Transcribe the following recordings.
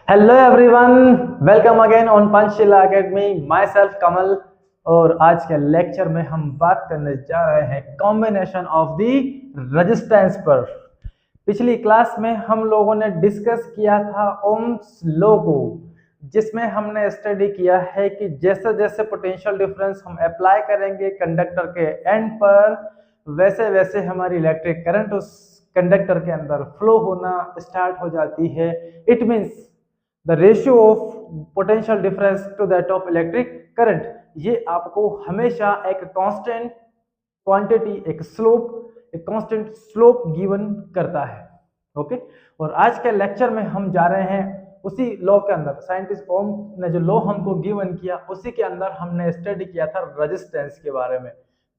Hello everyone, welcome again on Panchsheela academy. Myself Kamal. और आज के लेक्चर में हम बात करने जा रहे हैं कॉम्बिनेशन ऑफ द रेजिस्टेंस पर। पिछली क्लास में हम लोगों ने डिस्कस किया था ओम्स लॉ को, जिसमें हमने स्टडी किया है कि जैसे जैसे पोटेंशियल डिफरेंस हम अप्लाई करेंगे कंडक्टर के एंड पर, वैसे वैसे हमारी इलेक्ट्रिक करंट उस कंडक्टर के अंदर फ्लो होना स्टार्ट हो जाती है। It means the ratio of potential difference to that of electric current, ये आपको हमेशा एक कांस्टेंट क्वांटिटी, एक कांस्टेंट स्लोप गिवन करता है। ओके, और आज के लेक्चर में हम जा रहे हैं उसी लॉ के अंदर। साइंटिस्ट ओम ने जो लॉ हमको गिवन किया, उसी के अंदर हमने स्टडी किया था रेजिस्टेंस के बारे में।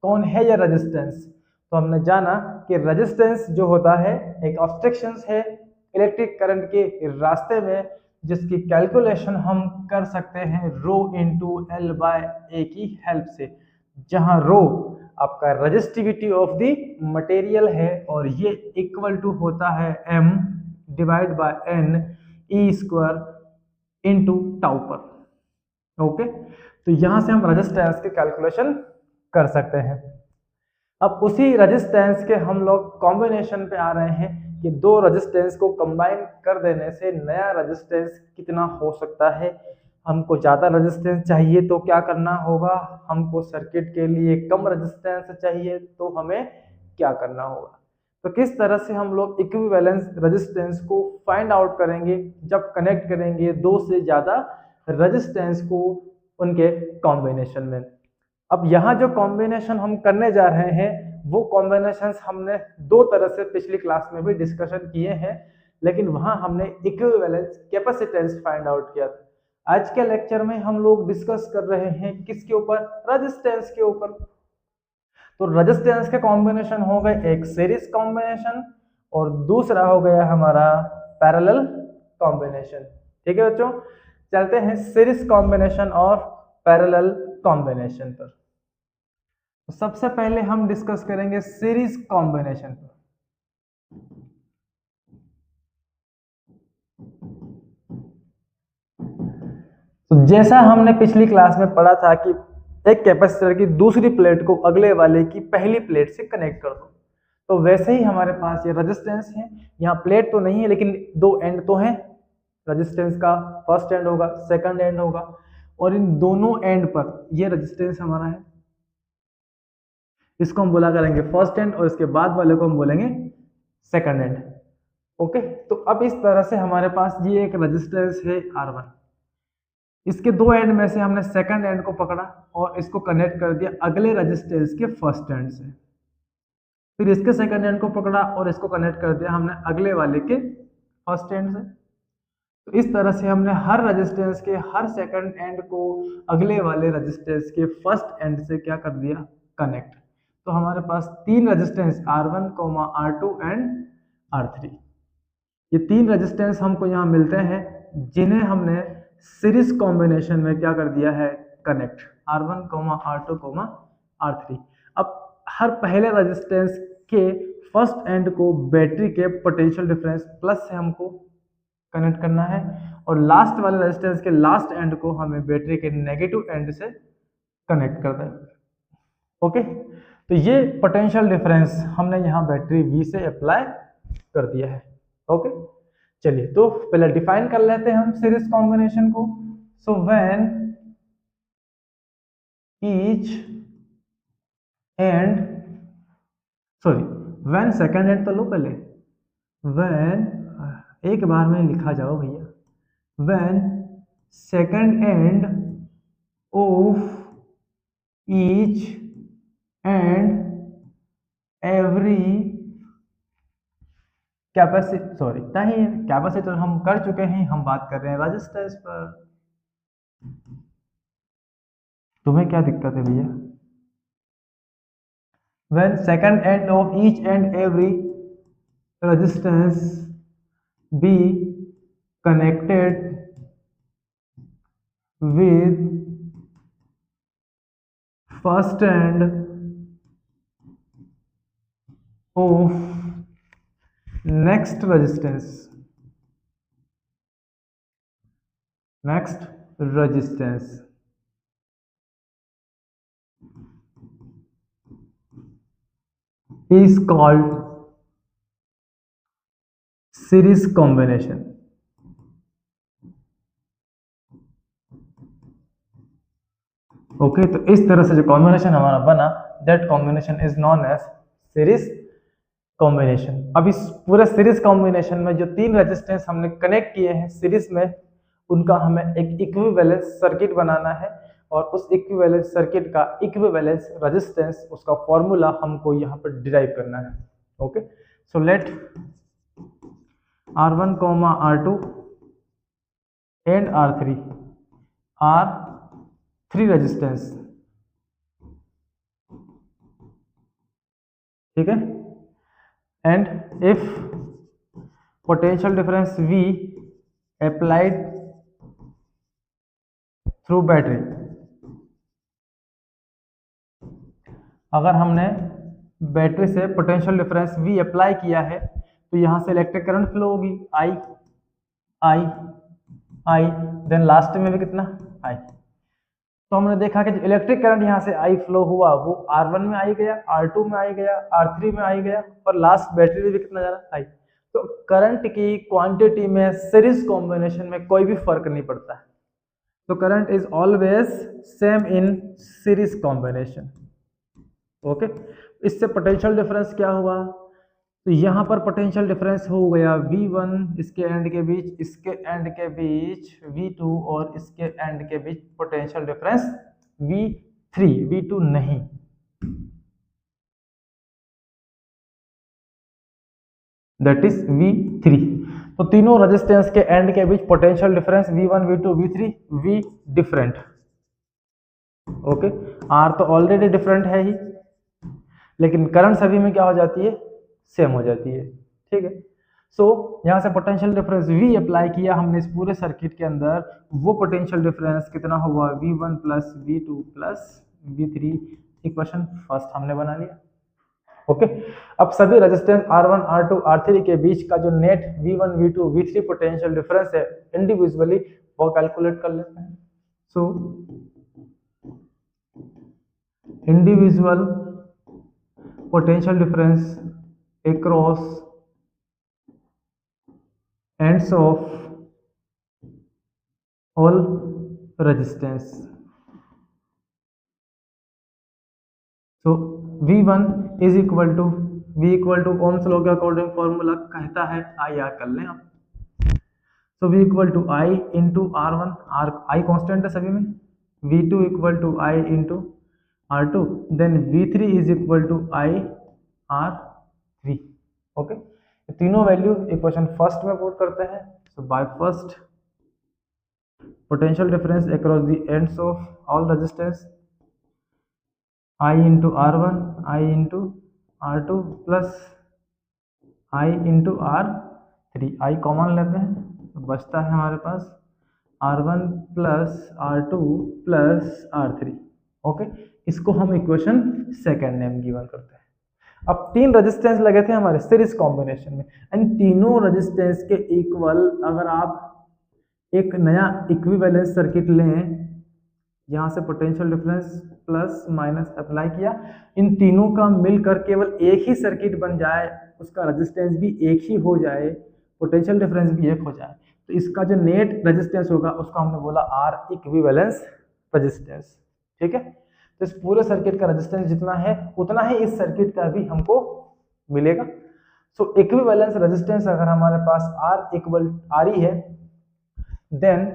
कौन है ये रेजिस्टेंस? तो हमने जाना कि रेजिस्टेंस जो होता है एक ऑब्स्ट्रक्शन है इलेक्ट्रिक करंट के रास्ते में, जिसकी कैलकुलेशन हम कर सकते हैं रो इंटू एल बाय ए की हेल्प से, जहां रो आपका रेजिस्टिविटी ऑफ द मटेरियल है और ये इक्वल टू होता है m divide by n E square into tau पर। ओके, तो यहां से हम रेजिस्टेंस की कैलकुलेशन कर सकते हैं। अब उसी रेजिस्टेंस के हम लोग कॉम्बिनेशन पे आ रहे हैं कि दो रेजिस्टेंस को कंबाइन कर देने से नया रेजिस्टेंस कितना हो सकता है। हमको ज़्यादा रेजिस्टेंस चाहिए तो क्या करना होगा, हमको सर्किट के लिए कम रेजिस्टेंस चाहिए तो हमें क्या करना होगा। तो किस तरह से हम लोग इक्विवेलेंस रेजिस्टेंस को फाइंड आउट करेंगे जब कनेक्ट करेंगे दो से ज़्यादा रेजिस्टेंस को उनके कॉम्बिनेशन में। अब यहाँ जो कॉम्बिनेशन हम करने जा रहे हैं वो कॉम्बिनेशंस हमने दो तरह से पिछली क्लास में भी डिस्कशन किए हैं, लेकिन वहां हमने इक्विवेलेंस कैपेसिटेंस फाइंड आउट किया था। आज के लेक्चर में हम लोग डिस्कस कर रहे हैं किसके ऊपर? रेजिस्टेंस के ऊपर। तो रेजिस्टेंस के कॉम्बिनेशन हो गए एक सीरीज कॉम्बिनेशन और दूसरा हो गया हमारा पैरेलल कॉम्बिनेशन। ठीक है बच्चों, चलते हैं सीरीज कॉम्बिनेशन और पैरेलल कॉम्बिनेशन पर। तो सबसे पहले हम डिस्कस करेंगे सीरीज कॉम्बिनेशन पर। तो जैसा हमने पिछली क्लास में पढ़ा था कि एक कैपेसिटर की दूसरी प्लेट को अगले वाले की पहली प्लेट से कनेक्ट कर दो, तो वैसे ही हमारे पास ये रेजिस्टेंस है। यहाँ प्लेट तो नहीं है लेकिन दो एंड तो हैं रेजिस्टेंस का। फर्स्ट एंड होगा, सेकंड एंड होगा, और इन दोनों एंड पर ये रेजिस्टेंस हमारा है। इसको हम बोला करेंगे फर्स्ट एंड और इसके बाद वाले को हम बोलेंगे सेकंड एंड। ओके, तो अब इस तरह से हमारे पास ये एक रेजिस्टेंस है R1। इसके दो एंड में से हमने सेकंड एंड को पकड़ा और इसको कनेक्ट कर दिया अगले रेजिस्टेंस के फर्स्ट एंड से। फिर इसके सेकंड एंड को पकड़ा और इसको कनेक्ट कर दिया हमने अगले वाले के फर्स्ट एंड से। तो इस तरह से हमने हर रेजिस्टेंस के हर सेकंड एंड को अगले वाले रेजिस्टेंस के फर्स्ट एंड से क्या कर दिया? कनेक्ट। तो हमारे पास तीन resistance R1, R2 and R3, ये तीन रेजिस्टेंस हमको यहाँ मिलते हैं, जिन्हें हमने सीरीज कॉम्बिनेशन में क्या कर दिया है? कनेक्ट। R1, R2, R3। अब हर पहले रेजिस्टेंस के फर्स्ट एंड को बैटरी के पोटेंशियल डिफरेंस प्लस से हमको कनेक्ट करना है और लास्ट वाले रेजिस्टेंस के लास्ट एंड को हमें बैटरी के नेगेटिव एंड से कनेक्ट कर दें। ओके, तो ये पोटेंशियल डिफरेंस हमने यहाँ बैटरी V से अप्लाई कर दिया है। ओके, चलिए तो पहले डिफाइन कर लेते हैं हम सीरीज कॉम्बिनेशन को। So when each and sorry when second and तो लो पहले, व्हेन एक बार में लिखा जाओ भैया, when second end of each and every capacitor, sorry नहीं कैपेसिटर हम कर चुके हैं, हम बात कर रहे हैं रेजिस्टेंस पर। तुम्हें क्या दिक्कत है भैया? when second end of each and every resistance be connected with first end of next resistance, next, resistance is called series combination. Okay, तो इस तरह से जो कॉम्बिनेशन हमारा बना, that combination is known as series combination. अब इस पूरे सीरीज कॉम्बिनेशन में जो तीन रेजिस्टेंस हमने कनेक्ट किए हैं सीरीज में, उनका हमें एक इक्विवेलेंस सर्किट बनाना है, और उस इक्विवेलेंस सर्किट का इक्विवेलेंस रेजिस्टेंस, उसका फॉर्मूला हमको यहाँ पर डिराइव करना है। Okay, so let R1, R2 and R3 are three resistance, ठीक है, and if potential difference V applied through battery, अगर हमने बैटरी से पोटेंशियल डिफरेंस V अप्लाई किया है तो यहाँ से इलेक्ट्रिक करंट फ्लो होगी I I I, then last में भी कितना I। तो हमने देखा कि जो इलेक्ट्रिक करंट यहाँ से I फ्लो हुआ वो R1 में आई गया, R2 में आई गया, R3 में आई गया, और लास्ट बैटरी में भी कितना जा रहा I। तो करंट की क्वांटिटी में सीरीज कॉम्बिनेशन में कोई भी फर्क नहीं पड़ता है, तो current is always same in series combination. Okay, इससे पोटेंशियल डिफरेंस क्या हुआ, तो यहाँ पर पोटेंशियल डिफरेंस हो गया V1 इसके एंड के बीच, इसके एंड के बीच V2, और इसके एंड के बीच पोटेंशियल डिफरेंस V3, V2 नहीं। That is V3। तो तीनों रेजिस्टेंस के एंड के बीच potential difference V1, V2, V3, V different. Okay, R तो ऑलरेडी डिफरेंट है ही, लेकिन करंट सभी में क्या हो जाती है, सेम हो जाती है, ठीक है। सो यहाँ से पोटेंशियल डिफरेंस V अप्लाई किया हमने इस पूरे सर्किट के अंदर, वो पोटेंशियल डिफरेंस कितना हुआ, V1 plus V2 plus V3, equation first हमने बना लिया। ओके, अब सभी रेजिस्टेंस R1, R2, R3 के बीच का जो net V1, V2, V3 potential difference है इंडिविजुअली, वो कैलकुलेट कर लेते हैं। So individual potential difference across ends of all resistance. So V1 is equal to V equal to ohms law के according formula कहता है, IR कर लें आप। So V equal to I into R1, I constant है सभी में, V2 equal to I into R2, then V3 is equal to I R3। Okay, तीनों वैल्यू इक्वेशन फर्स्ट में पुट करते हैं। So by first, potential difference across the ends of all resistance I into R1, I into R2 plus I into R3, I common लेते हैं तो बचता है हमारे पास R1 plus R2 plus R3। Okay, इसको हम इक्वेशन सेकेंड नेम गिवन करते हैं। अब तीन रेजिस्टेंस लगे थे हमारे सीरीज कॉम्बिनेशन में, एंड तीनों रेजिस्टेंस के इक्वल अगर आप एक नया इक्विवेलेंस सर्किट लें, यहाँ से potential difference plus minus apply किया, इन तीनों का मिलकर केवल एक ही सर्किट बन जाए, उसका रेजिस्टेंस भी एक ही हो जाए, पोटेंशियल डिफरेंस भी एक हो जाए, तो इसका जो नेट रेजिस्टेंस होगा उसको हमने बोला R इक्विवेलेंस रेजिस्टेंस, ठीक है। तो इस पूरे सर्किट का रेजिस्टेंस जितना है उतना ही इस सर्किट का भी हमको मिलेगा। सो इक्विवेलेंस रेजिस्टेंस अगर हमारे पास R इक्वल RE है, देन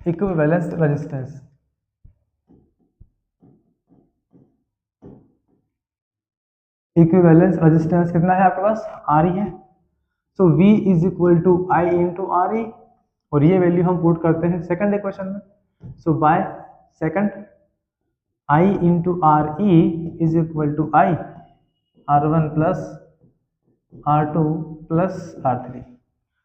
इक्विवेलेंस रेजिस्टेंस कितना है आपके पास, RE है। So V is equal to I into RE, और ये वैल्यू हम पुट करते हैं सेकंड इक्वेशन में। So by second, I into RE is equal to I R1 plus R2 plus R3,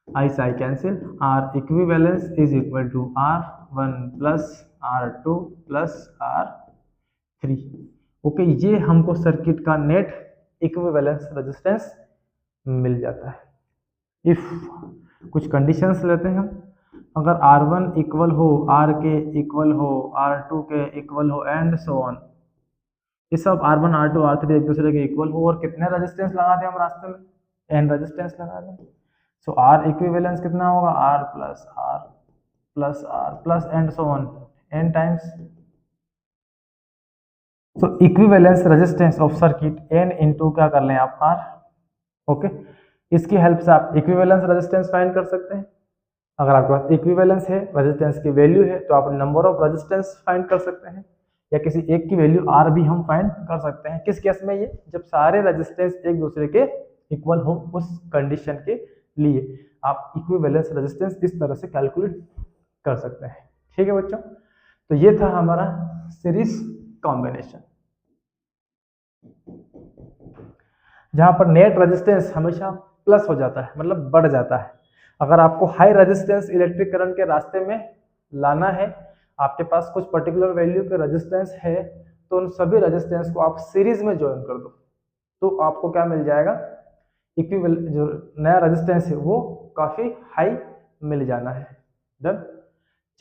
I से I cancel, R equivalence is equal to R1 plus R2 plus R3। Okay, ये हमको circuit का net equivalence resistance मिल जाता है। If कुछ conditions लेते हैं हम। अगर R1 इक्वल हो, R के इक्वल हो, R2 के इक्वल हो एंड सो ऑन, ये सब R1 R2 R3 एक दूसरे के इक्वल हो, और कितने रेजिस्टेंस लगा दें हम रास्ते में, n रेजिस्टेंस लगा दें। सो R इक्विवेलेंस कितना होगा, R plus R plus and so on n times. So equivalence resistance of circuit n into क्या कर लें आप, R। ओके, इसकी हेल्प से आप इक्विवेलेंस रेजिस्टेंस फाइंड कर सकते हैं। अगर आपके पास इक्विवेलेंस है, रेजिस्टेंस की वैल्यू है, तो आप नंबर ऑफ रेजिस्टेंस फाइंड कर सकते हैं, या किसी एक की वैल्यू R भी हम फाइंड कर सकते हैं। किस केस में, ये जब सारे रेजिस्टेंस एक दूसरे के इक्वल हो, उस कंडीशन के लिए आप इक्विवेलेंस रेजिस्टेंस इस तरह से कैलकुलेट कर सकते हैं। ठीक है बच्चों, तो ये था हमारा सीरीज कॉम्बिनेशन, जहां पर नेट रेजिस्टेंस हमेशा प्लस हो जाता है, मतलब बढ़ जाता है। अगर आपको हाई रेजिस्टेंस इलेक्ट्रिक करंट के रास्ते में लाना है, आपके पास कुछ पर्टिकुलर वैल्यू के रेजिस्टेंस है, तो उन सभी रेजिस्टेंस को आप सीरीज में ज्वाइन कर दो, तो आपको क्या मिल जाएगा, इक्विवेलेंट जो नया रेजिस्टेंस है वो काफी हाई मिल जाना है। डन।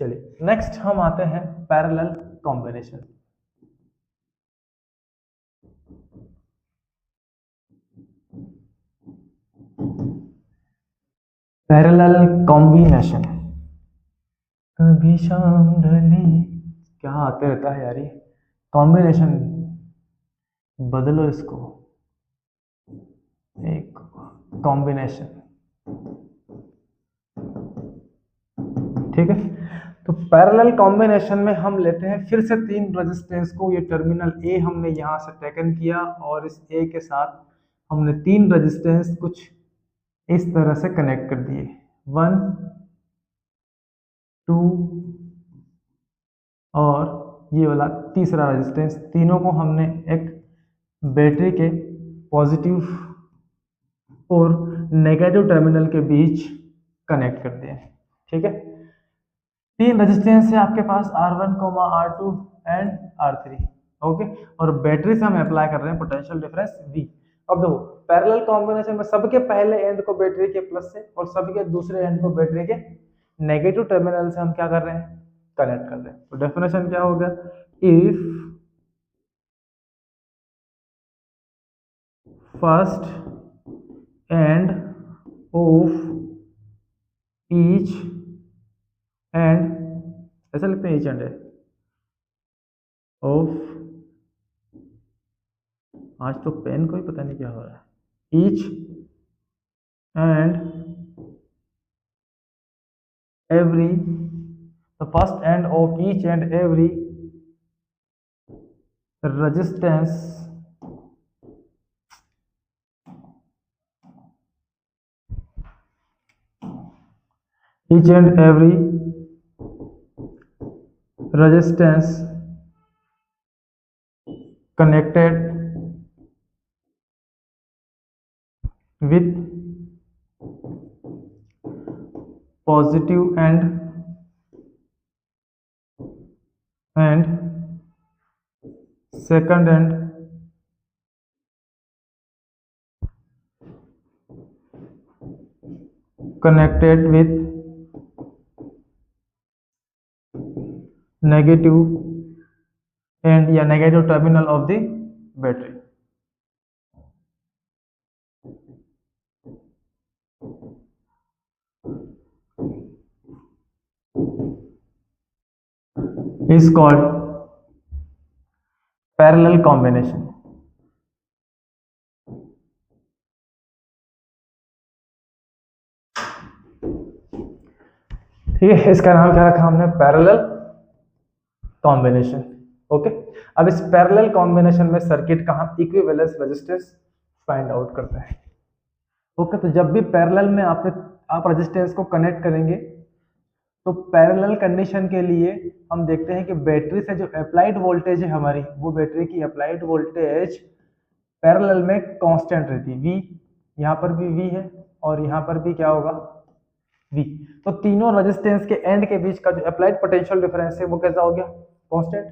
चलिए नेक्स्ट हम आते हैं पैरेलल कॉम्बिनेशन। पैरेलल कॉम्बिनेशन, कभी शाम ढली, क्या आते रहता है यार ये कॉम्बिनेशन, बदलो इसको, एक कॉम्बिनेशन। ठीक है, तो पैरेलल कॉम्बिनेशन में हम लेते हैं फिर से तीन रेजिस्टेंस को। ये टर्मिनल ए हमने यहाँ से टेकन किया, और इस ए के साथ हमने तीन रेजिस्टेंस कुछ इस तरह से कनेक्ट कर दिए, 1 2 और ये वाला तीसरा रेजिस्टेंस। तीनों को हमने एक बैटरी के पॉजिटिव और नेगेटिव टर्मिनल के बीच कनेक्ट कर दिए। ठीक है, तीन रेजिस्टेंस है आपके पास, R1, R2 and R3। Okay, और बैटरी से हम अप्लाई कर रहे हैं पोटेंशियल डिफरेंस V। अब देखो, पैरेलल कॉम्बिनेशन में सबके पहले एंड को बैटरी के प्लस से और सबके दूसरे एंड को बैटरी के नेगेटिव टर्मिनल से हम क्या कर रहे हैं, कनेक्ट कर रहे हैं। तो डेफिनेशन क्या हो गया, if first end of each and, ऐसा लिखते हैं, ईच एंड ऑफ, आज तो पेन को ही पता नहीं क्या हो रहा है, each and every, the first end of each and every resistance connected with positive and second end connected with negative end या negative terminal of the battery। is called parallel combination। ठीक है, इसका नाम क्या रखा हमने, पैरेलल कॉम्बिनेशन। ओके, अब इस पैरेलल कॉम्बिनेशन में सर्किट का हम इक्विवेलेंस रेजिस्टेंस फाइंड आउट करते हैं। ओके, तो जब भी पैरेलल में आप रेजिस्टेंस को कनेक्ट करेंगे, तो पैरेलल कंडीशन के लिए हम देखते हैं कि बैटरी से जो अप्लाइड वोल्टेज है हमारी, वो बैटरी की अप्लाइड वोल्टेज पैरेलल में कांस्टेंट रहती है, V। यहाँ पर भी V है और यहाँ पर भी क्या होगा, V। तो तीनों रेजिस्टेंस के एंड के बीच का जो अप्लाइड पोटेंशियल डिफरेंस है वो कैसा हो गया, कांस्टेंट।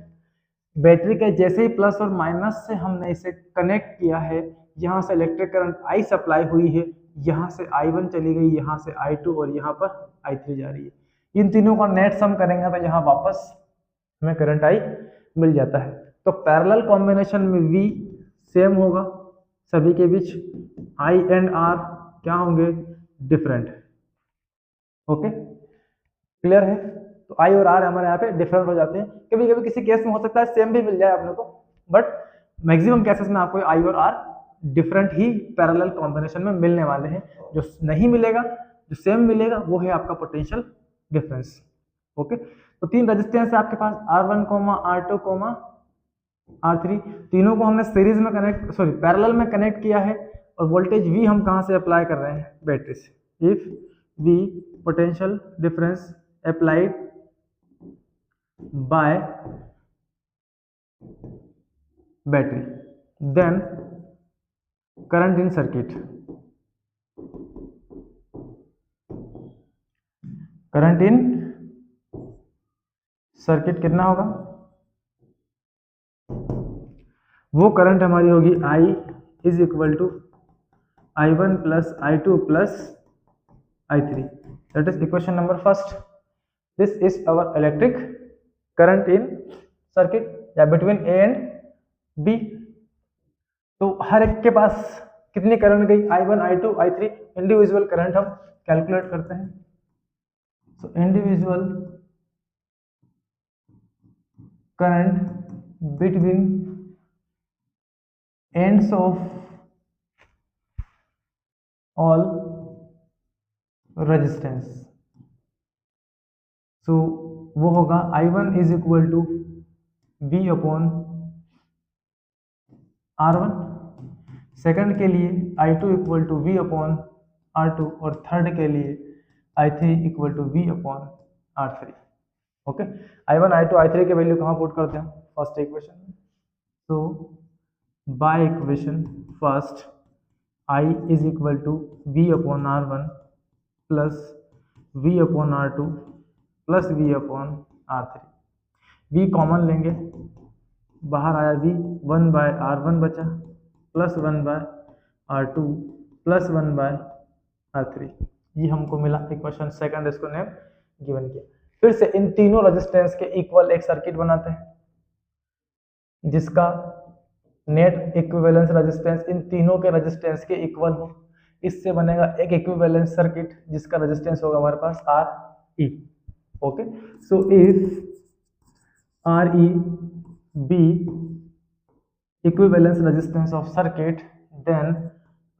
बैटरी के जैसे ही प्लस और माइनस से हमने इसे कनेक्ट किया है, यहाँ से इलेक्ट्रिक करंट I सप्लाई हुई है, यहाँ से I1 चली गई, यहाँ से I2 और यहाँ पर I3 जा रही है। इन तीनों का नेट सम करेंगे तो यहाँ वापस हमें करंट I मिल जाता है। तो पैरेलल कॉम्बिनेशन में V सेम होगा सभी के बीच, I एंड R क्या होंगे, डिफरेंट। ओके, क्लियर है। तो I और R हमारे यहाँ पे डिफरेंट हो जाते हैं। कभी कभी किसी केस में हो सकता है सेम भी मिल जाए अपने को, बट मैक्सिमम केसेस में आपको I और R डिफरेंट ही पैरेलल कॉम्बिनेशन में मिलने वाले हैं। जो नहीं मिलेगा, जो सेम मिलेगा, वो है आपका पोटेंशियल डिफरेंस। ओके, तो तीन रेजिस्टेंस है आपके पास, R1, R2, R3। तीनों को हमने सीरीज में पैरेलल में कनेक्ट किया है, और वोल्टेज V हम कहाँ से अप्लाई कर रहे हैं, बैटरी से। If V potential difference applied by battery, then current in circuit, current in circuit कितना होगा, वो करंट हमारी होगी I is equal to I1 plus I2 plus I3। That is equation number first. This is our electric current in circuit या between A and B। तो हर एक के पास कितनी करंट गई, I1, I2, I3, individual current हम calculate करते हैं। So individual current between ends of all resistance. So वो होगा I1 is equal to V upon R1, second के लिए I2 equal to V upon R2, और थर्ड के लिए I3 equal to V upon R3। Okay, I1, I2, I3 के value कहाँ put करते हैं, फर्स्ट इक्वेशन में। तो by equation first I is equal to V upon R1 plus V upon R2 plus V upon R3। V common लेंगे, बाहर आया V, 1 by R1 बचा, plus 1 by R2 plus 1 by R3। ये हमको मिला equation second, इसको name given किया। फिर से इन तीनों रेजिस्टेंस के इक्वल एक सर्किट बनाते हैं जिसका नेट इक्विवेलेंस रेजिस्टेंस इन तीनों के रेजिस्टेंस के इक्वल हो। इससे बनेगा एक इक्विवेलेंस सर्किट जिसका रेजिस्टेंस होगा हमारे पास RE। Okay, so if RE be equivalence resistance of circuit, then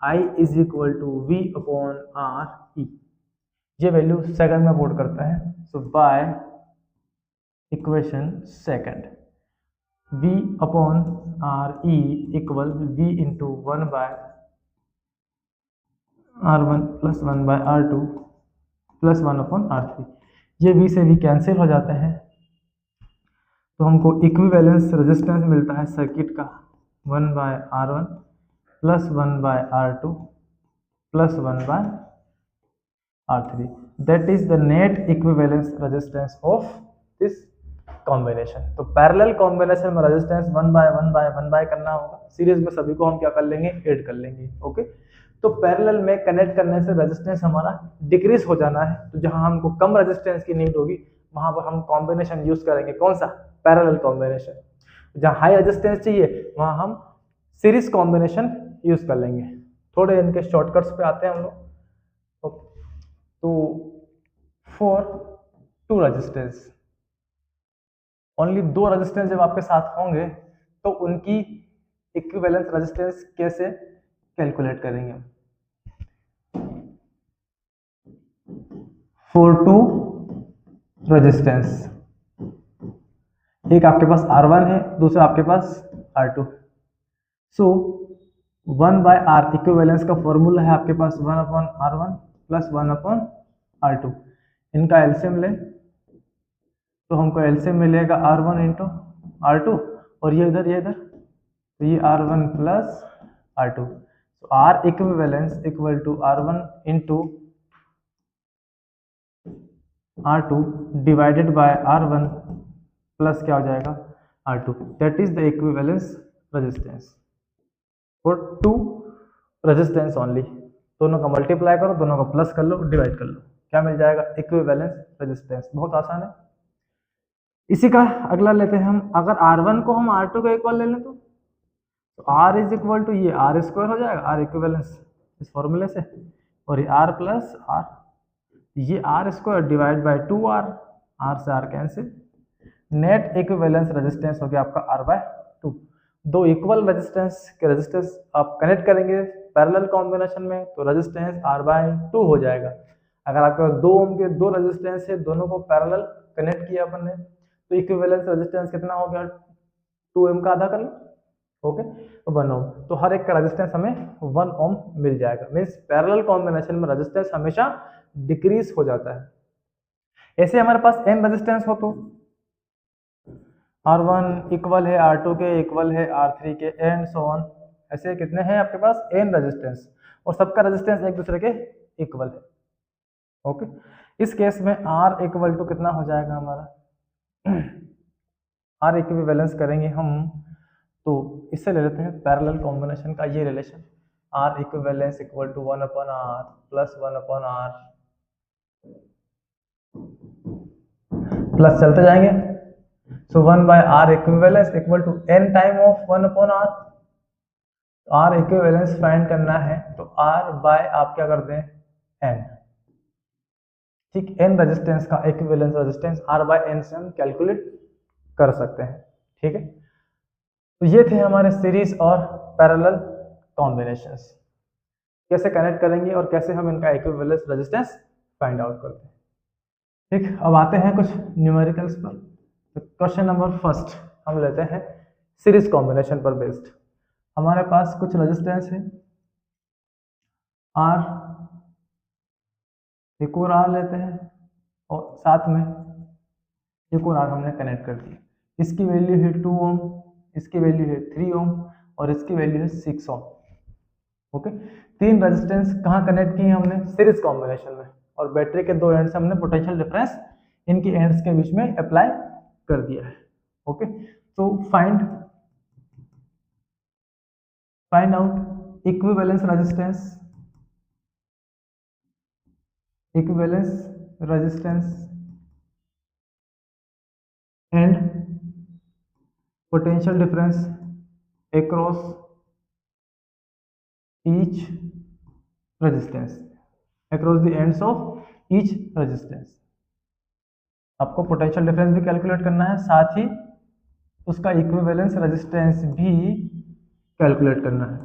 I is equal to V upon RE। ये वैल्यू सेकंड में पुट करता है। So by equation second V upon RE equal V into 1 by R1 plus 1 by R2 plus 1 upon R3। ये V से V cancel हो जाते हैं, तो हमको इक्विवेलेंस रेजिस्टेंस मिलता है सर्किट का 1 by R1 plus 1 by R2 plus 1 by R3। That is the net equivalence resistance of this combination. तो पैरेलल कॉम्बिनेशन में रेजिस्टेंस 1 बाय 1 बाय 1 बाय करना होगा, सीरीज में सभी को हम क्या कर लेंगे, ऐड कर लेंगे। ओके, तो पैरेलल में कनेक्ट करने से रेजिस्टेंस हमारा डिक्रीज हो जाना है। तो जहां हमको कम रेजिस्टेंस की नीड होगी वहां पर हम कॉम्बिनेशन यूज करेंगे, कौन सा, पैरेलल कॉम्बिनेशन। जहां हाई रेजिस्टेंस चाहिए वहां हम सीरीज कॉम्बिनेशन यूज कर लेंगे। थोड़े इनके शॉर्टकट्स पे आते हैं हम लोग। तो फॉर टू रेजिस्टेंस, ओनली दो रेजिस्टेंस जब आपके साथ होंगे तो उनकी इक्विवेलेंस रेजिस्टेंस कैसे कैलकुलेट करेंगे। फॉर टू रेजिस्टेंस, एक आपके पास R1 है, दूसरा आपके पास R2। सो 1 बाय R इक्विवेलेंस का फॉर्मूला है आपके पास 1 upon R1 plus 1 upon R2। इनका एलसीएम ले तो हमको एलसीएम मिलेगा R1 इंटू R2, और ये इधर तो ये R1 प्लस R2। तो R equivalence equal to R1 into R2 divided by R1 plus क्या हो जाएगा R2। That is the equivalence resistance for two resistance only. दोनों का मल्टीप्लाई करो, दोनों का प्लस कर लो, डिवाइड कर लो, क्या मिल जाएगा? Equivalence resistance. बहुत आसान है। इसी का अगला लेते हैं हम, अगर R1 को हम R2 का इक्वल ले लें तो R इज इक्वल टू ये R स्क्वायर हो जाएगा, R इक्विवेलेंस इस फॉर्मूले से, और ये R प्लस R, ये R square divide by 2R, R से R cancel, net equivalence resistance हो गया आपका R बाय 2। दो इक्वल रेजिस्टेंस के रेजिस्टेंस आप कनेक्ट करेंगे पैरेलल कॉम्बिनेशन में तो रेजिस्टेंस R बाय 2 हो जाएगा। अगर आपके पास 2 ओम के दो रेजिस्टेंस है, दोनों को पैरेलल कनेक्ट किया अपन ने, तो इक्विवेलेंस रेजिस्टेंस कितना हो गया? 2 ओम का आधा कर लो, ओके, तो 1 ओम। तो हर एक का रेजिस्टेंस हमें 1 ओम मिल जाएगा। मीन्स पैरेलल कॉम्बिनेशन में रेजिस्टेंस हमेशा डिक्रीज हो जाता है। ऐसे हमारे पास n रेजिस्टेंस हो तो R1 इक्वल है R2 के, इक्वल है R3 के, एंड सो ऑन। ऐसे कितने हैं आपके पास? n रेजिस्टेंस, और सबका रेजिस्टेंस एक दूसरे के इक्वल है, ओके। इस केस में R इक्वल टू कितना हो जाएगा हमारा? R इक्विवेलेंस करेंगे हम तो इससे ले लेते हैं पैरेलल कॉम्बिनेशन का ये relation, R equivalence equal to 1/R plus 1/R, plus चलते जाएंगे, so 1/R equivalence equal to n time of 1/R। R equivalence find करना है तो R बाय आप क्या कर दें? n, ठीक। n रेजिस्टेंस का equivalence resistance R by n से हम कैलकुलेट कर सकते हैं, ठीक है। तो ये थे हमारे सीरीज और पैरेलल कॉम्बिनेशंस, कैसे कनेक्ट करेंगे और कैसे हम इनका इक्विवेलेंस रेजिस्टेंस फाइंड आउट करते हैं, ठीक। अब आते हैं कुछ न्यूमेरिकल्स पर। तो क्वेश्चन नंबर फर्स्ट हम लेते हैं सीरीज कॉम्बिनेशन पर बेस्ड। हमारे पास कुछ रेजिस्टेंस है R, एक और R लेते हैं और साथ में एक और R हमने कनेक्ट कर दिया। इसकी वैल्यू है 2 ओम, इसकी वैल्यू है 3 ओम और इसकी वैल्यू है 6 ओम, ओके। तीन रेजिस्टेंस कहाँ कनेक्ट किए हमने? सीरीज कॉम्बिनेशन में, और बैटरी के दो एंड्स हमने पोटेंशियल डिफरेंस इनकी एंड्स के बीच में अप्लाई कर दिया है, ओके। तो find out equivalence resistance and potential difference across each resistance, across the ends of each resistance। आपको पोटेंशियल डिफरेंस भी कैलकुलेट करना है, साथ ही उसका इक्विवेलेंस रेजिस्टेंस भी कैलकुलेट करना है।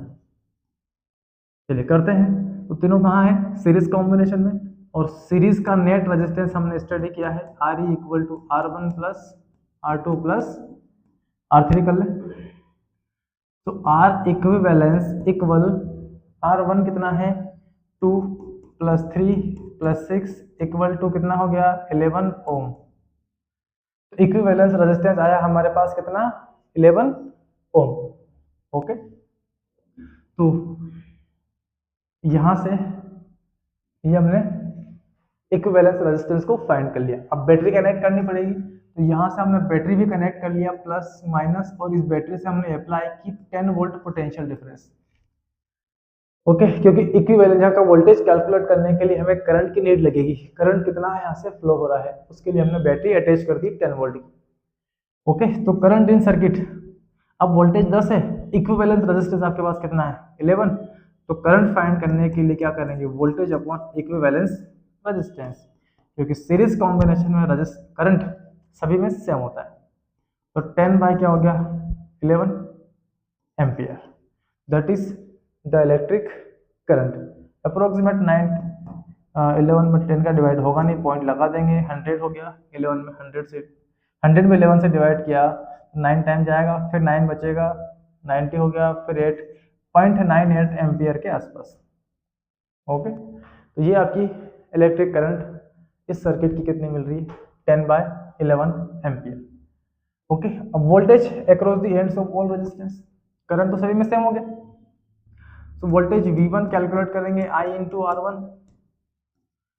चलिए करते हैं। तो तीनों कहाँ है? सीरीज कॉम्बिनेशन में, और सीरीज का नेट रेजिस्टेंस हमने स्टडी किया है RE equal to R1 plus R2 plus R3 कर ले। तो R इक्विवेलेंस इक्वल R1 कितना है? 2 प्लस 3 प्लस 6 इक्वल टू कितना हो गया? 11 ओम। तो इक्विवेलेंस रेजिस्टेंस आया हमारे पास कितना? 11 ओम, ओके। तो यहां से ये हमने इक्विवेलेंस रेजिस्टेंस को फाइंड कर लिया। अब बैटरी कनेक्ट करनी पड़ेगी, तो यहाँ से हमने बैटरी भी कनेक्ट कर लिया प्लस माइनस, और इस बैटरी से हमने अप्लाई की 10 वोल्ट पोटेंशियल डिफरेंस, ओके। क्योंकि इक्विवेलेंस यहाँ का वोल्टेज कैलकुलेट करने के लिए हमें करंट की नीड लगेगी। करंट कितना है यहाँ से फ्लो हो रहा है, उसके लिए हमने बैटरी अटैच कर दी 10 वोल्ट की, ओके। तो करंट इन सर्किट, अब वोल्टेज 10 है, इक्विवेलेंस रेजिस्टेंस आपके पास कितना है? 11। तो करंट फाइंड करने के लिए क्या करेंगे? वोल्टेज अपॉन इक्विवेलेंस रेजिस्टेंस, क्योंकि सीरीज कॉम्बिनेशन में करंट सभी में सेम होता है। तो 10 बाय क्या हो गया? 11 ampere, that is the electric current. Approximate 11 में 10 का डिवाइड होगा नहीं, पॉइंट लगा देंगे, 100 हो गया। 11 में 100 में 11 से डिवाइड किया 9 टाइम जाएगा, फिर 9 बचेगा, 90 हो गया, फिर 8.98 एम्पियर के आसपास, ओके। तो ये आपकी इलेक्ट्रिक करंट इस सर्किट की कितनी मिल रही है? 10 बाय 11 एम्पियर, ओके। अब voltage across the ends of all resistance, current तो सभी में सेम हो गया, तो वोल्टेज V1 कैलकुलेट करेंगे I इंटू R1।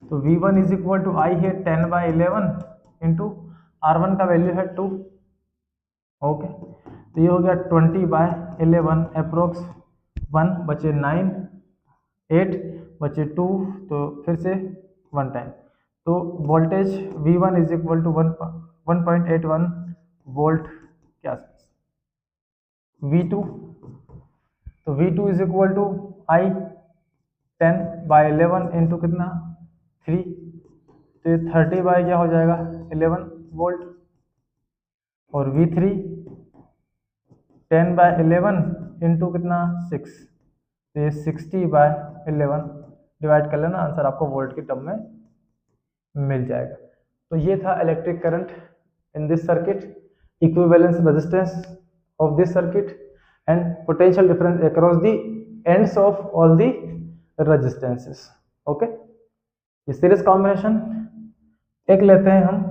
तो V1 is equal to I है 10 बाय 11 इंटू R1 का वैल्यू है 2, ओके। तो ये हो गया 20 बाय 11 अप्रोक्स 1 बचे 9, 8 बचे 2, तो फिर से 1 टाइम, तो voltage V1 is equal to 1.81 volt के आसपास। V2, तो V2 is equal to I 10/11 into कितना 3, तो ये 30 क्या हो जाएगा 11 वोल्ट। और V3 10/11 इंटू कितना 6, तो ये 60/11 डिवाइड कर लेना, आंसर आपको वोल्ट के टर्म में मिल जाएगा। तो ये था electric current in this circuit, equivalence resistance of this circuit and potential difference across the ends of all the resistances. Okay, ये सीरीज कॉम्बिनेशन। एक लेते हैं हम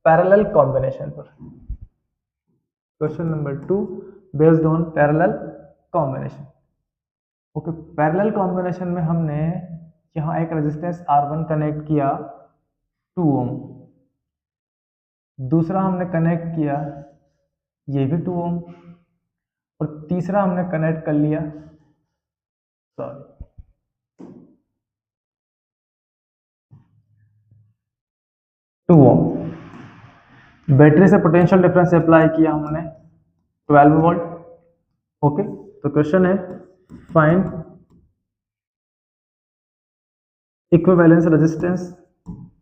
पैरेलल कॉम्बिनेशन पर, question number 2 based on parallel combination. Okay, parallel combination में हमने यहाँ एक रेजिस्टेंस R1 कनेक्ट किया 2 ओम, दूसरा हमने कनेक्ट किया ये भी 2 ओम, और तीसरा हमने कनेक्ट कर लिया 2 ओम। बैटरी से पोटेंशियल डिफरेंस अप्लाई किया हमने 12 वोल्ट। ओके, तो क्वेश्चन है find equivalence resistance,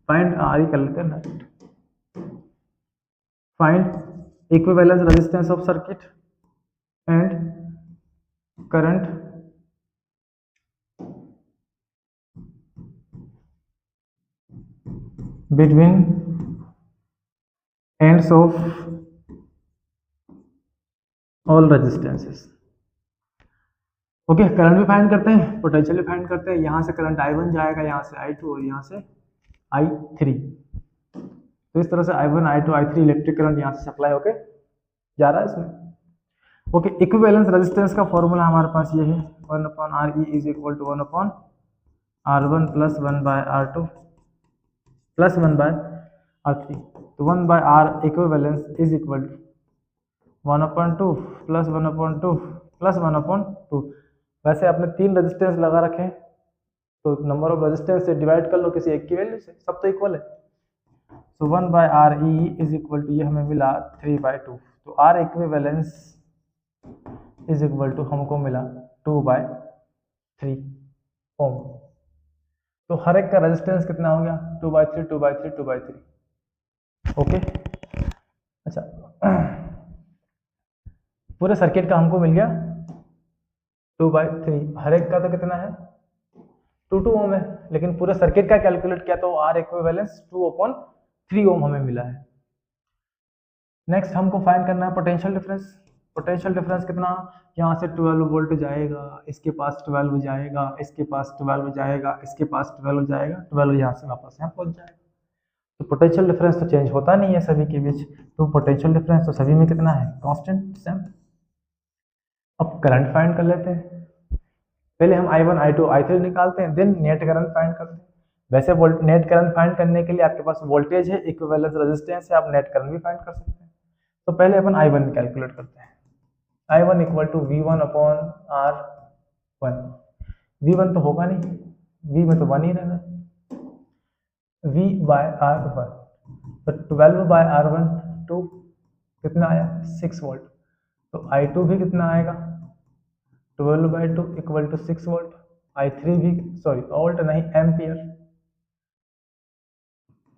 find R कर लेते हैं, find equivalence resistance of circuit and current between ends of all resistances. Okay, current भी फाइंड करते हैं, पोटेंशियल भी फाइंड करते हैं। यहाँ से करंट I1 जाएगा, यहाँ से I2 और यहाँ से I3। तो इस तरह से I1, I2, I3 electric current यहाँ से सप्लाई होके जा रहा है इसमें। ओके, इक्विवेलेंस रेजिस्टेंस का फॉर्मूला हमारे पास ये है 1/RE is equal to 1/R1 plus 1/R2 plus 1/R3। तो 1/R equivalence is equal to 1/2 plus 1/2 plus 1/2। वैसे आपने 3 रेजिस्टेंस लगा रखे हैं, तो नंबर ऑफ रेजिस्टेंस से डिवाइड कर लो किसी एक की वैल्यू से, सब तो इक्वल है। तो 1/RE इज इक्वल टू ये हमें मिला 3/2, तो R equivalence is equal to हमको मिला 2/3 ओम। तो हर एक का रेजिस्टेंस कितना हो गया 2/3 2/3 2/3। ओके, अच्छा, पूरे सर्किट का हमको मिल गया 2/3, हर एक का तो कितना है 2 ओम है, लेकिन पूरे सर्किट का कैलकुलेट किया तो R इक्विवेलेंस 2/3 ओम हमें मिला है। नेक्स्ट हमको फाइंड करना है पोटेंशियल डिफरेंस। पोटेंशियल डिफरेंस कितना, यहाँ से 12 वोल्ट जाएगा, इसके पास 12 जाएगा, इसके पास 12 जाएगा, इसके पास 12 जाएगा, 12 यहाँ से वापस यहाँ पहुँच जाएगा। तो पोटेंशियल डिफरेंस तो चेंज होता नहीं है सभी के बीच, तो पोटेंशियल डिफरेंस तो सभी में कितना है कांस्टेंट सेम। अब करंट फाइंड कर लेते हैं, पहले हम I1, I2, I3 निकालते हैं, देन नेट करंट फाइंड करते हैं। वैसे नेट करंट फाइंड करने के लिए आपके पास वोल्टेज है, इक्विवेलेंस रेजिस्टेंस है, आप नेट करंट भी फाइंड कर सकते हैं। तो पहले अपन I1 कैलकुलेट करते हैं। I1 equal to V1/R1। V1 तो होगा नहीं, V में तो 1 ही रहना, V/R1, तो 12/R1 2 कितना आया 6 वोल्ट। तो I2 भी कितना आएगा 12/2 इक्वल टू 6 वोल्ट। I3 भी, सॉरी वोल्ट नहीं, एम्पियर,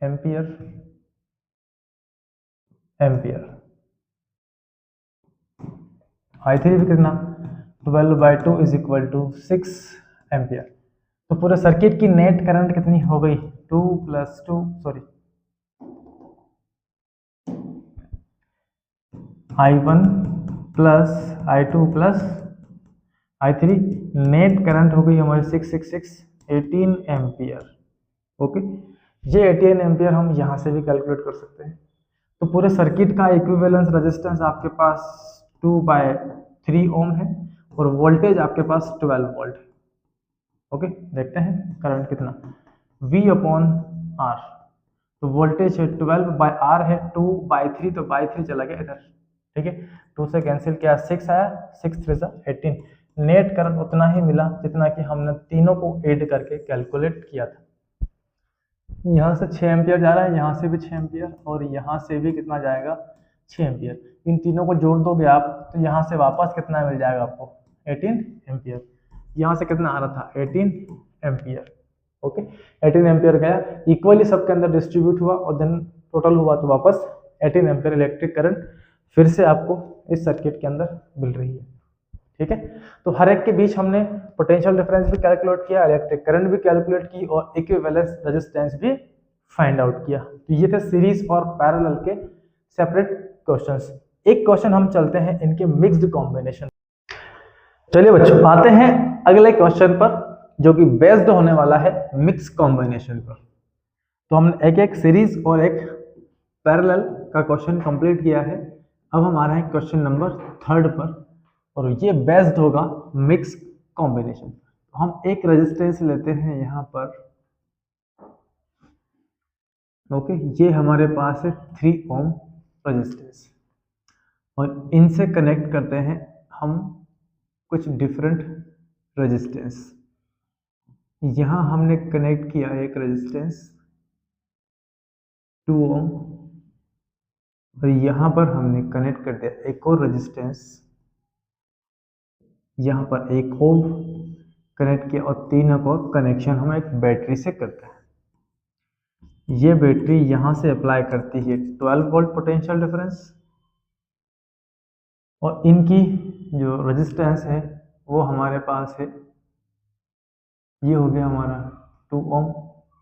एम्पियर, एम्पियर। I3 भी कितना 12/2 इज इक्वल टू 6 एम्पियर। तो पूरे सर्किट की नेट करंट कितनी हो गई 2 + 2, sorry I1 plus I2 plus I3, net current हो गई हमारी 18 एम्पियर। ओके, ये 18 एम्पियर हम यहाँ से भी कैलकुलेट कर सकते हैं। तो पूरे सर्किट का इक्विवेलेंस रेजिस्टेंस आपके पास 2/3 ओम है और वोल्टेज आपके पास 12 वोल्ट है। ओके, देखते हैं करंट कितना V/R। तो वोल्टेज है 12/R है 2/3, तो बाई 3 चला गया इधर, ठीक है, 2 से कैंसिल किया 6 आया, 6 3 18, नेट करंट उतना ही मिला जितना कि हमने तीनों को ऐड करके कैलकुलेट किया था। यहाँ से 6 एम्पियर जा रहा है, यहाँ से भी 6 एम्पियर और यहाँ से भी कितना जाएगा 6 एम्पियर। इन तीनों को जोड़ दोगे आप तो यहाँ से वापस कितना मिल जाएगा आपको 18 एम्पियर। यहाँ से कितना आ रहा था 18 एम्पियर। ओके 18 एम्पियर गया, इक्वली सबके अंदर डिस्ट्रीब्यूट हुआ और देन टोटल हुआ तो वापस 18 एम्पियर इलेक्ट्रिक करंट फिर से आपको इस सर्किट के अंदर मिल रही है। ठीक है, तो हर एक के बीच हमने पोटेंशियल डिफरेंस भी कैलकुलेट किया, इलेक्ट्रिक करंट भी कैलकुलेट की और इक्विवेलेंस रेजिस्टेंस भी फाइंड आउट किया। तो ये थे सीरीज और पैरेलल के सेपरेट क्वेश्चंस। एक क्वेश्चन हम चलते हैं इनके मिक्स्ड कॉम्बिनेशन। चलिए बच्चों आते हैं अगले क्वेश्चन पर जो कि बेस्ड होने वाला है मिक्स कॉम्बिनेशन पर। तो हमने एक एक सीरीज और एक पैरेलल का क्वेश्चन कंप्लीट किया है। अब हम आ रहे हैं क्वेश्चन नंबर 3 पर और ये बेस्ड होगा मिक्स कॉम्बिनेशन। तो हम एक रेजिस्टेंस लेते हैं यहाँ पर। ओके ये हमारे पास है 3 ओम रेजिस्टेंस और इनसे कनेक्ट करते हैं हम कुछ डिफरेंट रेजिस्टेंस। यहाँ हमने कनेक्ट किया एक रेजिस्टेंस 2 ओम और यहाँ पर हमने कनेक्ट कर दिया एक और रेजिस्टेंस, यहाँ पर 1 ओम कनेक्ट किया और तीनों को कनेक्शन हम एक बैटरी से करते हैं। ये बैटरी यहाँ से अप्लाई करती है 12 वोल्ट पोटेंशियल डिफरेंस और इनकी जो रेजिस्टेंस है वो हमारे पास है, ये हो गया हमारा 2 ओम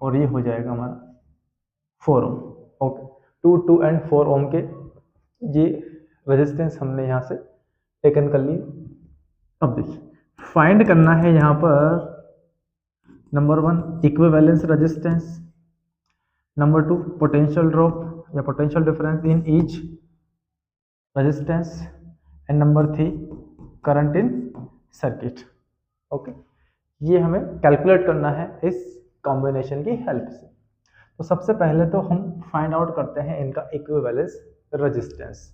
और ये हो जाएगा हमारा 4 ओम। ओके 2, 2 एंड 4 ओम के ये रेजिस्टेंस हमने यहाँ से टेकन कर लिए। अब देखिए फाइंड करना है यहाँ पर number 1 equivalence resistance, number 2 potential drop या potential difference in each resistance and number 3 current in circuit. Okay ये हमें कैलकुलेट करना है इस कॉम्बिनेशन की हेल्प से। तो सबसे पहले तो हम फाइंड आउट करते हैं इनका इक्विवेलेंस रेजिस्टेंस।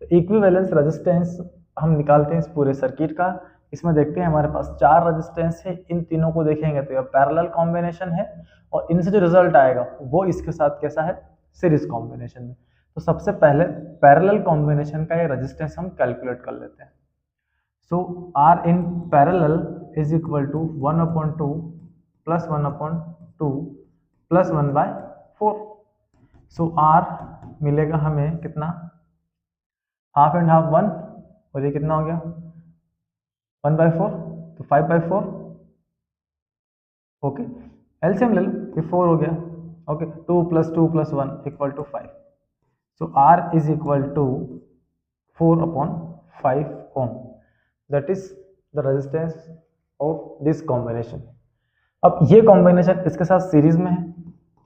तो इक्विवेलेंस रेजिस्टेंस हम निकालते हैं इस पूरे सर्किट का। इसमें देखते हैं हमारे पास 4 रेजिस्टेंस है, इन तीनों को देखेंगे तो यह पैरेलल कॉम्बिनेशन है और इनसे जो रिजल्ट आएगा वो इसके साथ कैसा है सीरीज कॉम्बिनेशन में। तो सबसे पहले पैरेलल कॉम्बिनेशन का ये रेजिस्टेंस हम कैलकुलेट कर लेते हैं। So R in parallel is equal to 1/2 plus 1/2 plus 1/4। So R मिलेगा हमें कितना, हाफ एंड हाफ 1 और ये कितना हो गया 1/4 तो 5/4। ओके एलसीएम ले लो, ये 4 हो गया। Okay 2 + 2 + 1 = 5। So R is equal to 4/5 ohm, that is the resistance of this combination। अब ये कॉम्बिनेशन इसके साथ सीरीज में है,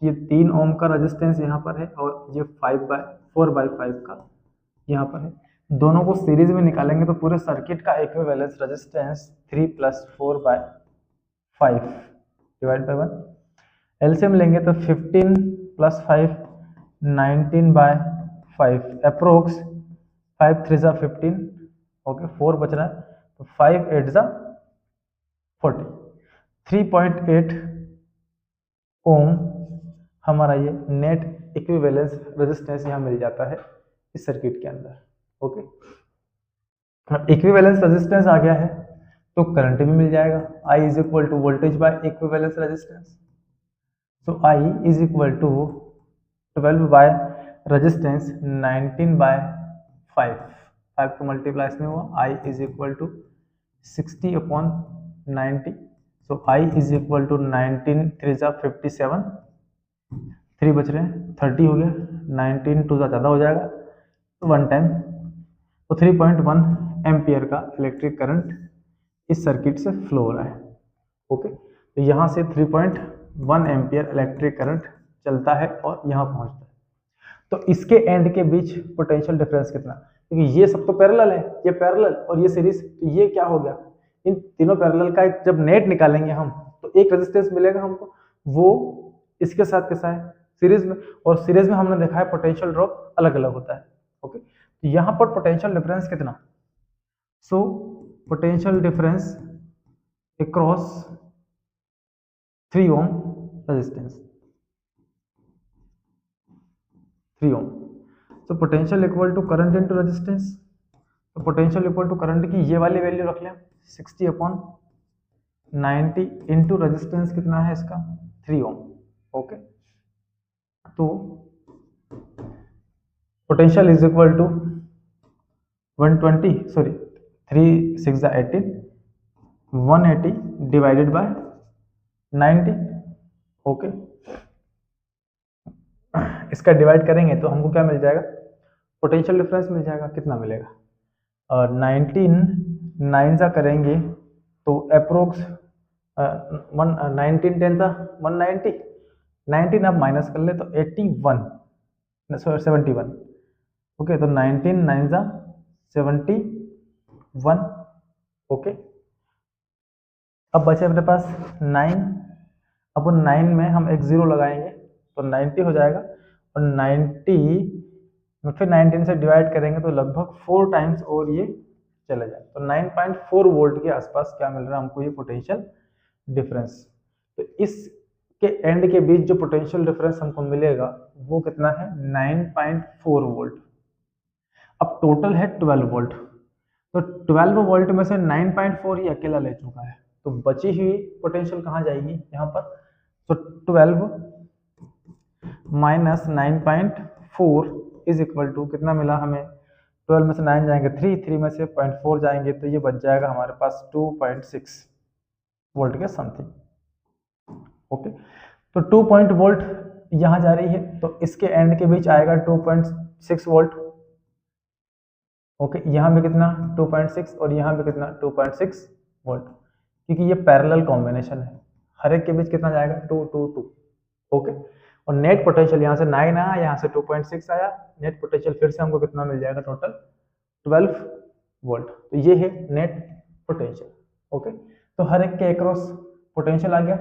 ये 3 ओम का रेजिस्टेंस यहाँ पर है और ये 4/5 का यहाँ पर है। दोनों को सीरीज में निकालेंगे तो पूरे सर्किट का equivalence resistance 3 + 4/5 divide by 1। LCM लेंगे तो 15 + 5 19/5 अप्रोक्स 5 3 = 15। ओके 4 बच रहा है तो 5 8 = 40। 3.8 ओम हमारा ये नेट इक्विवेलेंस रेजिस्टेंस यहाँ मिल जाता है इस सर्किट के अंदर। ओके इक्विवेलेंस रेजिस्टेंस आ गया है तो करंट भी मिल जाएगा। I = voltage bye equivalence resistance. So I = 12 by resistance 19/5, 5 को मल्टीप्लाई इसमें हुआ। I = 60/90। सो I = 19 3 = 57, 3 बच रहे हैं 30 हो गया, 19 2 ज़्यादा हो जाएगा तो 1 टाइम। तो 3.1 एम्पियर का इलेक्ट्रिक करंट इस सर्किट से फ्लो हो रहा है। ओके तो यहाँ से 3.1 एम्पियर इलेक्ट्रिक करंट चलता है और यहाँ पहुँचता है। तो इसके एंड के बीच पोटेंशियल डिफरेंस कितना, क्योंकि ये सब तो पैरेलल है, ये पैरेलल और ये सीरीज, तो ये क्या हो गया इन तीनों पैरेलल का जब नेट निकालेंगे हम तो एक रेजिस्टेंस मिलेगा हमको, वो इसके साथ कैसा है सीरीज में, और सीरीज में हमने देखा है पोटेंशियल ड्रॉप अलग अलग होता है। ओके तो यहाँ पर पोटेंशियल डिफरेंस कितना, so potential difference across 3 ohm resistance, 3 ohm. तो potential equal to current into resistance, तो पोटेंशियल इक्वल टू करंट की ये वाली वैल्यू रख लें 60/90 इंटू रेजिस्टेंस कितना है इसका 3 ओम। ओके, तो potential is equal to 120 sorry 3 6 18 180 divided by 90। Okay, इसका डिवाइड करेंगे तो हमको क्या मिल जाएगा, पोटेंशियल डिफरेंस मिल जाएगा। कितना मिलेगा, 19 9 सा करेंगे तो अप्रोक्स 19 10 सा 190, 19 आप माइनस कर ले तो 81 71। ओके, तो 19 9 सा 71। ओके, अब बचे अपने पास 9, अब 9 में हम एक 0 लगाएंगे तो 90 हो जाएगा, और 90 में फिर 19 से डिवाइड करेंगे तो लगभग 4 टाइम्स और ये चले जाए, तो 9.4 वोल्ट के आसपास क्या मिल रहा है हमको, ये पोटेंशियल डिफरेंस। तो इसके एंड के बीच जो पोटेंशियल डिफरेंस हमको मिलेगा वो कितना है, 9.4 वोल्ट। अब टोटल है 12 वोल्ट, तो 12 वोल्ट में से 9.4 ही अकेला ले चुका है, तो बची हुई पोटेंशियल कहाँ जाएगी यहाँ पर, तो 12 माइनस 9.4 इज इक्वल टू कितना मिला हमें, 12 में से 9 जाएंगे 3 में से 0.4 जाएंगे तो ये बच जाएगा हमारे पास 2.6 वोल्ट के समथिंग। ओके, तो 2 वोल्ट यहाँ जा रही है, तो इसके एंड के बीच आएगा 2.6 वोल्ट। ओके, यहाँ भी कितना 2.6 और यहाँ भी कितना 2.6 वोल्ट, क्योंकि ये पैरेलल कॉम्बिनेशन है, हर एक के बीच कितना जाएगा 2 2 2। ओके, और नेट पोटेंशियल यहाँ से 9 आया, यहाँ से 2.6 आया, नेट पोटेंशियल फिर से हमको कितना मिल जाएगा, टोटल 12 वोल्ट। तो ये है नेट पोटेंशियल। ओके, तो हर एक के अक्रॉस पोटेंशियल आ गया।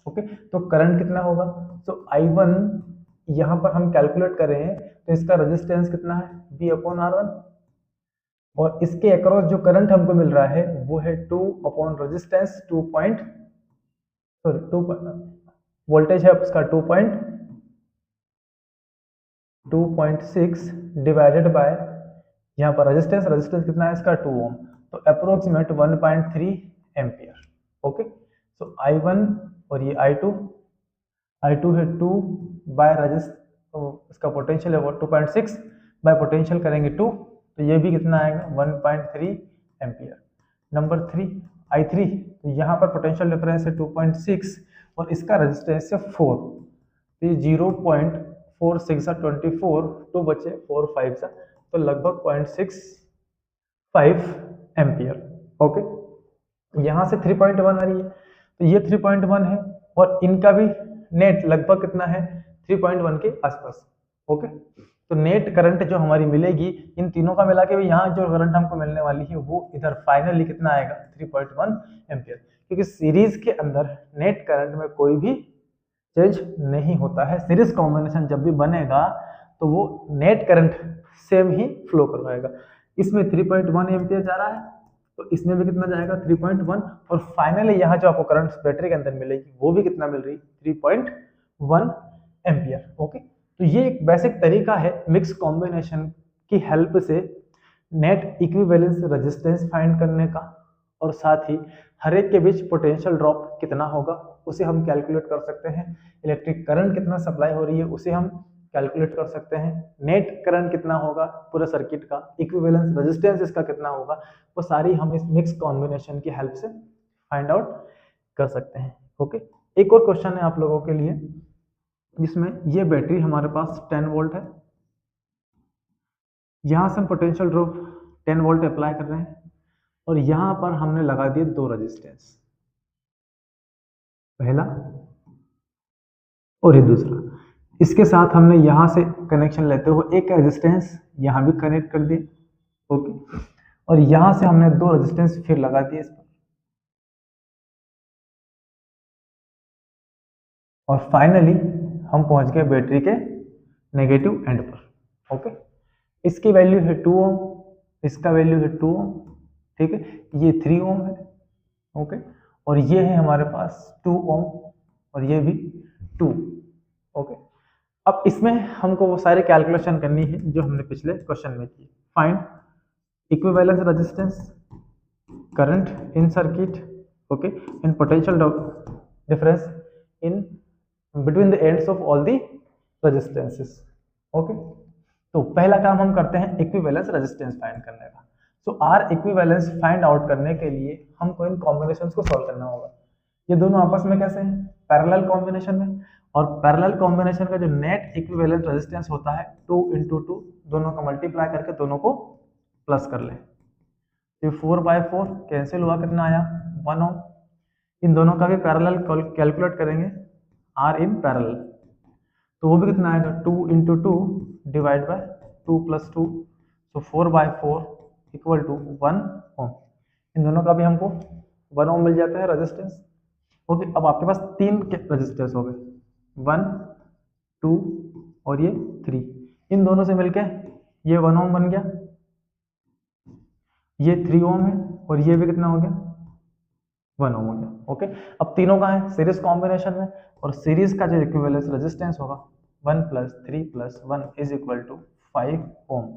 ओके, तो करंट कितना होगा, तो I1 यहाँ पर हम कैलकुलेट कर रहे हैं तो इसका रेजिस्टेंस कितना है, V/R1, और इसके अक्रॉस जो करंट हमको मिल रहा है वो है 2 अपॉन रेजिस्टेंस 2 वोल्टेज है उसका 2.6 डिवाइडेड बाय यहाँ पर रेजिस्टेंस कितना है इसका 2 ओम, तो अप्रोक्सीमेट 1.3 एम्पियर। ओके, तो I1 और ये I2 है 2 बाय इसका पोटेंशियल है वो 2.6 बाय पोटेंशियल करेंगे 2, तो ये भी कितना आएगा 1.3 एम्पियर। नंबर 3 I3, तो यहाँ पर पोटेंशियल डिफरेंस है 2.6 और इसका रेजिस्टेंस है 4, तो ये 0.46 सा 24, 2 बचे 4 5 सा, तो लगभग 0.65 एम्पियर। ओके, यहाँ से 3.1 आ रही है, तो ये 3.1 है और इनका भी नेट लगभग कितना है 3.1 के आसपास। ओके, तो नेट करंट जो हमारी मिलेगी इन तीनों का मिला के भी यहाँ जो करंट हमको मिलने वाली है वो इधर फाइनली कितना आएगा 3.1 एम्पियर, क्योंकि सीरीज के अंदर नेट करंट में कोई भी चेंज नहीं होता है। सीरीज कॉम्बिनेशन जब भी बनेगा तो वो नेट करंट सेम ही फ्लो करवाएगा। इसमें 3.1 एम्पियर जा रहा है तो इसमें भी कितना जाएगा 3.1, और फाइनली यहाँ जो आपको करंट बैटरी के अंदर मिलेगी वो भी कितना मिल रही 3.1 एम्पियर। ओके, तो ये एक बेसिक तरीका है मिक्स कॉम्बिनेशन की हेल्प से नेट इक्विवेलेंस रेजिस्टेंस फाइंड करने का, और साथ ही हर एक के बीच पोटेंशियल ड्रॉप कितना होगा उसे हम कैलकुलेट कर सकते हैं, इलेक्ट्रिक करंट कितना सप्लाई हो रही है उसे हम कैलकुलेट कर सकते हैं, नेट करंट कितना होगा पूरे सर्किट का, इक्विवेलेंस रेजिस्टेंस इसका कितना होगा, वो सारी हम इस मिक्स कॉम्बिनेशन की हेल्प से फाइंड आउट कर सकते हैं। ओके, एक और क्वेश्चन है आप लोगों के लिए जिसमें ये बैटरी हमारे पास 10 वोल्ट है, यहाँ से हम पोटेंशियल ड्रॉप 10 वोल्ट अप्लाई कर रहे हैं और यहाँ पर हमने लगा दिए 2 रेजिस्टेंस, पहला और ये दूसरा। इसके साथ हमने यहाँ से कनेक्शन लेते हुए एक रेजिस्टेंस यहाँ भी कनेक्ट कर दिए। ओके, और यहाँ से हमने 2 रेजिस्टेंस फिर लगा दिए इस पर, और फाइनली हम पहुंच गए बैटरी के नेगेटिव एंड पर। ओके, इसकी वैल्यू है 2 ओम, इसका वैल्यू है 2 ओम, ठीक है, ये 3 ओम है, ओके, और ये है हमारे पास 2 ओम और ये भी 2, ओके। अब इसमें हमको वो सारी कैलकुलेशन करनी है जो हमने पिछले क्वेश्चन में की। Find equivalence resistance, current in circuit, okay, in potential difference in between the ends of all the resistances, okay. तो पहला काम हम करते हैं इक्विवेलेंस रेजिस्टेंस फाइंड करने का। सो आर इक्विवेलेंस फाइंड आउट करने के लिए हमको इन कॉम्बिनेशंस को सॉल्व करना होगा। ये दोनों आपस में कैसे हैं? पैरेलल कॉम्बिनेशन में। और पैरेलल कॉम्बिनेशन का जो नेट इक्विवेलेंट रेजिस्टेंस होता है 2 × 2, दोनों का मल्टीप्लाई करके दोनों को प्लस कर ले। तो 4/4 कैंसिल हुआ, कितना आया? 1 ओम। इन दोनों का भी पैरेलल कैलकुलेट करेंगे, आर इन पैरेलल, तो वो भी कितना आएगा? 2 × 2 डिवाइड बाय 2 + 2, तो 4/4 इक्वल टू 1 ओम। इन दोनों का भी हमको 1 ओम मिल जाता है रेजिस्टेंस, ओके। अब आपके पास 3 रेजिस्टेंस हो गए, 1, 2 और ये 3। इन दोनों से मिलके ये 1 ओम बन गया, ये 3 ओम है और ये भी कितना हो गया? 1 ओम हो गया, ओके। अब तीनों का है सीरीज कॉम्बिनेशन में, और सीरीज का जो इक्विवेलेंस रेजिस्टेंस होगा 1 + 3 + 1 = 5 ओम।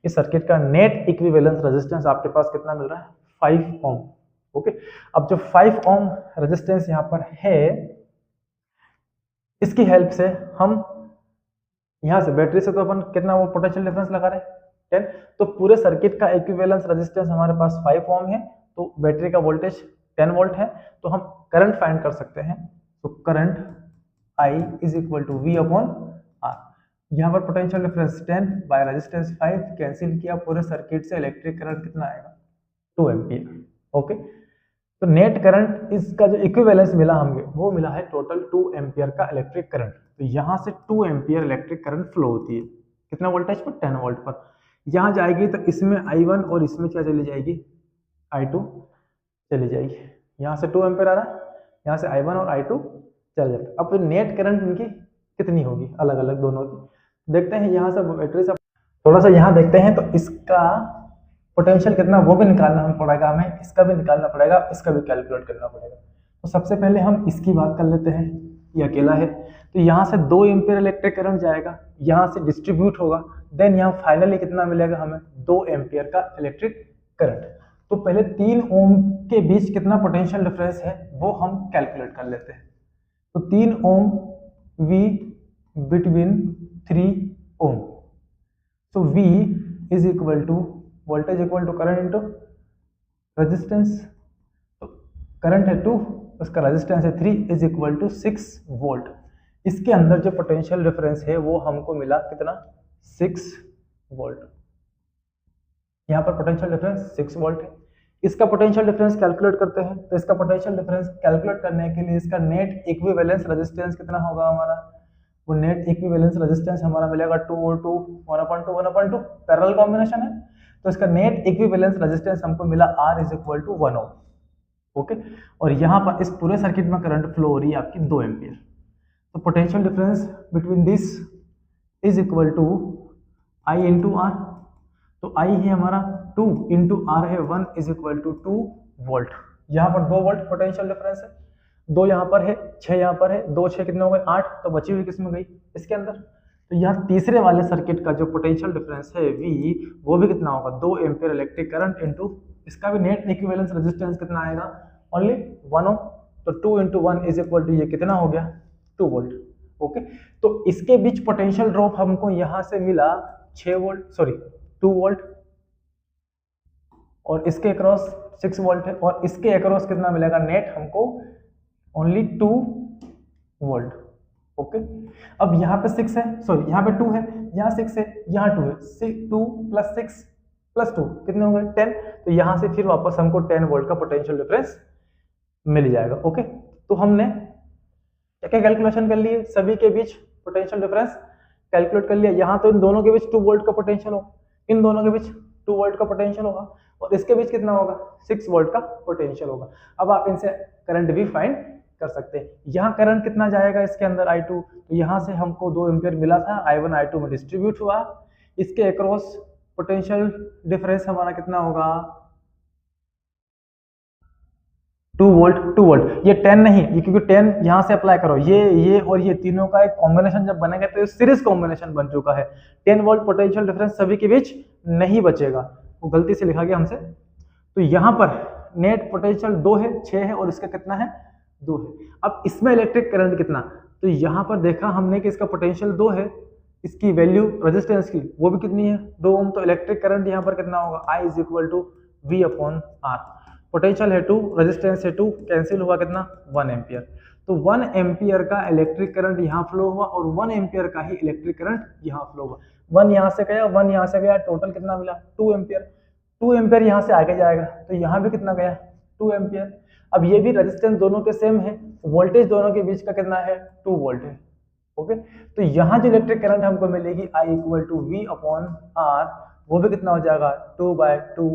इस सर्किट का नेट इक्विवेलेंस रेजिस्टेंस आपके पास कितना मिल रहा है? 5 ओम, ओके। अब जो 5 ओम रेजिस्टेंस यहाँ पर है, इसकी हेल्प से हम यहाँ से बैटरी से तो अपन कितना वो पोटेंशियल डिफरेंस लगा रहे हैं 10, तो पूरे सर्किट का इक्विवेलेंस रेजिस्टेंस हमारे पास 5 ओम है, तो बैटरी का वोल्टेज 10 वोल्ट है, तो हम करंट फाइंड कर सकते हैं। तो करंट I = V/R। यहाँ पर potential difference 10 by resistance 5 cancel किया, पूरे सर्किट से इलेक्ट्रिक करंट कितना आएगा? 2 एम्पियर, ओके। तो नेट करंट इसका जो इक्विवेलेंस मिला हमें, वो मिला है टोटल 2 एम्पियर का इलेक्ट्रिक करंट। तो यहाँ से 2 एम्पियर इलेक्ट्रिक करंट फ्लो होती है, कितना वोल्टेज पर? 10 वोल्ट पर। यहाँ जाएगी तो इसमें I1 और इसमें क्या चली जाएगी? I2 चली जाएगी। यहाँ से 2 एम्पियर आ रहा है, यहाँ से I1 और I2 चल जाता है। अब नेट करंट इनकी कितनी होगी अलग अलग दोनों की, देखते हैं। यहाँ से बैटरी से थोड़ा सा यहाँ देखते हैं, तो इसका पोटेंशियल कितना वो भी निकालना हम पड़ेगा, हमें इसका भी निकालना पड़ेगा, इसका भी कैलकुलेट करना पड़ेगा। तो सबसे पहले हम इसकी बात कर लेते हैं, ये अकेला है, तो यहाँ से 2 एम्पियर इलेक्ट्रिक करंट जाएगा, यहाँ से डिस्ट्रीब्यूट होगा, देन यहाँ फाइनली कितना मिलेगा हमें? 2 एम्पियर का इलेक्ट्रिक करंट। तो पहले 3 ओम के बीच कितना पोटेंशियल डिफरेंस है वो हम कैलकुलेट कर लेते हैं। तो 3 ओम V बिटवीन 3 ओम, so V = voltage = current into resistance. तो करंट है 2, उसका रेजिस्टेंस है 3, = 6 वोल्ट। इसके अंदर जो पोटेंशियल डिफरेंस है वो हमको मिला कितना? 6 वोल्ट। यहाँ पर पोटेंशियल डिफरेंस 6 वोल्ट है। इसका पोटेंशियल डिफरेंस कैलकुलेट करते हैं, तो इसका पोटेंशियल डिफरेंस कैलकुलेट करने के लिए इसका नेट इक्विवेलेंस रेजिस्टेंस कितना होगा हमारा? वो नेट इक्विवेलेंस रेजिस्टेंस हमारा मिलेगा 2 और 2 1/2 पैरेलल कॉम्बिनेशन है, तो इसका नेट इक्विवेलेंस रेजिस्टेंस हमको मिला R = 1 ओम, ओके। और यहाँ पर इस पूरे सर्किट में करंट फ्लो हो रही है आपकी 2 एम्पियर। तो potential difference between this is equal to I × R। तो I है हमारा 2 × R है 1 = 2 वोल्ट। यहाँ पर 2 वोल्ट पोटेंशियल डिफरेंस है, 2 यहाँ पर है, 6 यहाँ पर है, 2 6 कितने हो गए? 8। तो बची हुई किसमें गई? इसके अंदर। तो यहाँ तीसरे वाले सर्किट का जो पोटेंशियल डिफरेंस है V, वो भी कितना होगा? 2 एम्पियर इलेक्ट्रिक करंट इंटू इसका भी नेट इक्विवेलेंस रेजिस्टेंस कितना आएगा? ओनली 1 ओम। तो 2 × 1 = ये कितना हो गया? 2 वोल्ट, ओके। तो इसके बीच पोटेंशियल ड्रॉप हमको यहाँ से मिला 2 वोल्ट, और इसके अक्रॉस 6 वोल्ट है, और इसके अक्रॉस कितना मिलेगा नेट हमको? Only 2 volt, okay. अब यहाँ पे 6 है, सॉरी यहाँ पे 2 है, यहाँ 6 है, यहाँ 2 है, 2 + 6 + 2 कितने हो गए? 10। तो यहाँ से फिर वापस हमको 10 वोल्ट का पोटेंशियल डिफरेंस मिल जाएगा, ओके। तो हमने क्या क्या कैलकुलेशन कर लिए? सभी के बीच पोटेंशियल डिफरेंस कैलकुलेट कर लिया। यहाँ तो इन दोनों के बीच 2 वोल्ट का पोटेंशियल हो, इन दोनों के बीच 2 वोल्ट का पोटेंशियल होगा, और इसके बीच कितना होगा? 6 वोल्ट का पोटेंशियल होगा। अब आप इनसे करंट भी फाइंड कर सकते हैं। यहाँ करंट कितना जाएगा इसके अंदर? I2। तो यहाँ से हमको 2 एम्पियर मिला था, I1 I2 में डिस्ट्रीब्यूट हुआ, इसके अक्रॉस पोटेंशियल डिफरेंस हमारा कितना होगा? 2 वोल्ट, ये 10 नहीं, ये क्योंकि 10 यहाँ से अप्लाई करो, ये और ये तीनों का एक कॉम्बिनेशन जब बनेगा तो ये सीरीज कॉम्बिनेशन बन चुका है। 10 वोल्ट पोटेंशियल डिफरेंस सभी के बीच नहीं बचेगा, वो गलती से लिखा गया हमसे। तो यहाँ पर नेट पोटेंशियल 2 है, 6 है और इसका कितना है 2 है। अब इसमें इलेक्ट्रिक करंट कितना, तो यहाँ पर देखा हमने कि इसका पोटेंशियल 2 है, इसकी वैल्यू रेजिस्टेंस की वो भी कितनी है 2 ओम, तो इलेक्ट्रिक करंट यहाँ पर कितना होगा I is equal to V upon R। Potential है 2, रेजिस्टेंस है 2, कैंसिल हुआ कितना 1 एम्पियर। तो 1 एम्पियर का इलेक्ट्रिक करंट यहाँ फ्लो हुआ और 1 एम्पियर का ही इलेक्ट्रिक करंट यहाँ फ्लो हुआ। 1 यहाँ से गया, 1 यहाँ से गया, टोटल कितना मिला 2 एम्पियर। 2 एम्पियर यहाँ से आगे जाएगा तो यहाँ भी कितना गया 2 एम्पियर। अब ये भी रेजिस्टेंस दोनों के सेम है, वोल्टेज दोनों के बीच का कितना है 2 वोल्ट है। ओके, तो यहाँ जो इलेक्ट्रिक करंट हमको मिलेगी I equal to V upon R, वो भी कितना हो जाएगा 2/2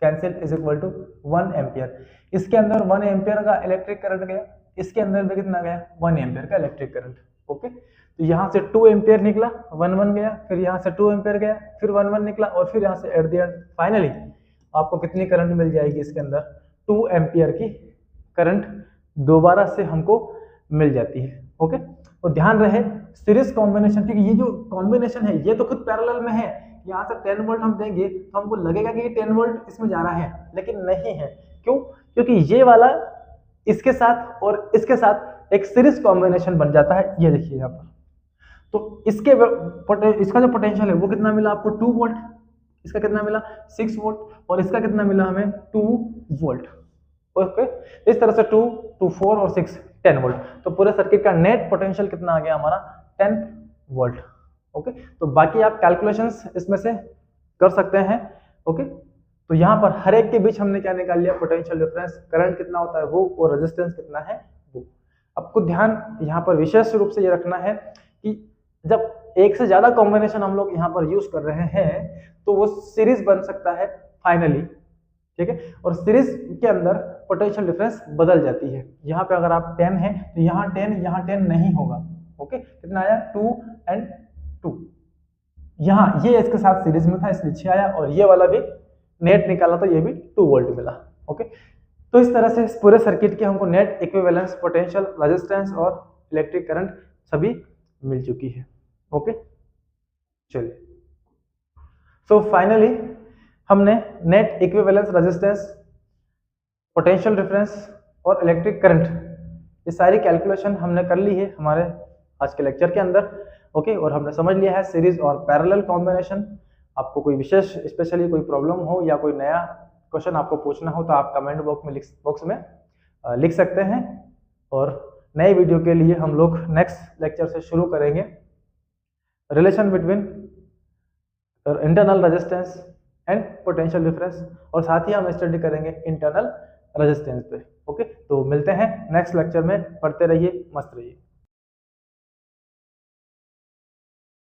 cancel is equal to 1 ampere. इसके अंदर 1 एम्पियर का इलेक्ट्रिक करंट गया, इसके अंदर भी कितना गया 1 एम्पियर का इलेक्ट्रिक करंट। ओके, तो यहाँ से 2 एम्पियर निकला, 1 गया, फिर यहाँ से 2 एम्पियर गया, फिर 1 निकला और फिर यहाँ से एट द एंड फाइनली आपको कितनी करंट मिल जाएगी इसके अंदर 2 एम्पियर की करंट दोबारा से हमको मिल जाती है। ओके, तो ध्यान रहे सीरीज कॉम्बिनेशन, क्योंकि ये जो कॉम्बिनेशन है ये तो खुद पैरेलल में है, यहाँ से 10 वोल्ट हम देंगे तो हमको लगेगा कि 10 वोल्ट इसमें जा रहा है, लेकिन नहीं है। क्यों? क्योंकि ये वाला इसके साथ और इसके साथ एक सीरीज कॉम्बिनेशन बन जाता है। ये देखिए यहाँ पर, तो इसका जो पोटेंशियल है वो कितना मिला आपको 2 वोल्ट, इसका कितना मिला 6 वोल्ट और इसका कितना मिला हमें 2 वोल्ट। ओके, इस तरह से 2, 2, 4 और 6 10 वोल्ट, तो पूरे सर्किट का नेट पोटेंशियल कितना आ गया हमारा 10 वोल्ट। ओके, तो बाकी आप कैलकुलेशंस इसमें से कर सकते हैं। ओके, तो यहाँ पर हर एक के बीच हमने क्या निकाल लिया पोटेंशियल डिफरेंस, करंट कितना होता है वो और रेजिस्टेंस कितना है वो। आपको ध्यान यहाँ पर विशेष रूप से ये रखना है कि जब एक से ज्यादा कॉम्बिनेशन हम लोग यहाँ पर यूज कर रहे हैं तो वो सीरीज बन सकता है फाइनली, ठीक है, और सीरीज के अंदर पोटेंशियल डिफरेंस बदल जाती है। यहाँ पे अगर आप 10 है तो यहाँ 10 नहीं होगा। ओके, कितना आया 2 and 2, यहाँ ये इसके साथ सीरीज में था इसलिए 6 आया और ये वाला भी नेट निकाला तो ये भी 2 वोल्ट मिला। ओके, तो इस तरह से इस पूरे सर्किट के हमको नेट इक्विवेलेंस पोटेंशियल रेजिस्टेंस और इलेक्ट्रिक करंट सभी मिल चुकी है। ओके, चलिए, सो फाइनली हमने net equivalence resistance, potential difference और इलेक्ट्रिक करंट ये सारी कैलकुलेशन हमने कर ली है हमारे आज के लेक्चर के अंदर। ओके, और हमने समझ लिया है सीरीज और पैरेलल कॉम्बिनेशन। आपको कोई विशेष स्पेशली कोई प्रॉब्लम हो या कोई नया क्वेश्चन आपको पूछना हो तो आप कमेंट बॉक्स में लिख सकते हैं, और नए वीडियो के लिए हम लोग नेक्स्ट लेक्चर से शुरू करेंगे relation between internal resistance and potential difference, और साथ ही हम स्टडी करेंगे इंटरनल रेजिस्टेंस पे। ओके, तो मिलते हैं नेक्स्ट लेक्चर में, पढ़ते रहिए, मस्त रहिए।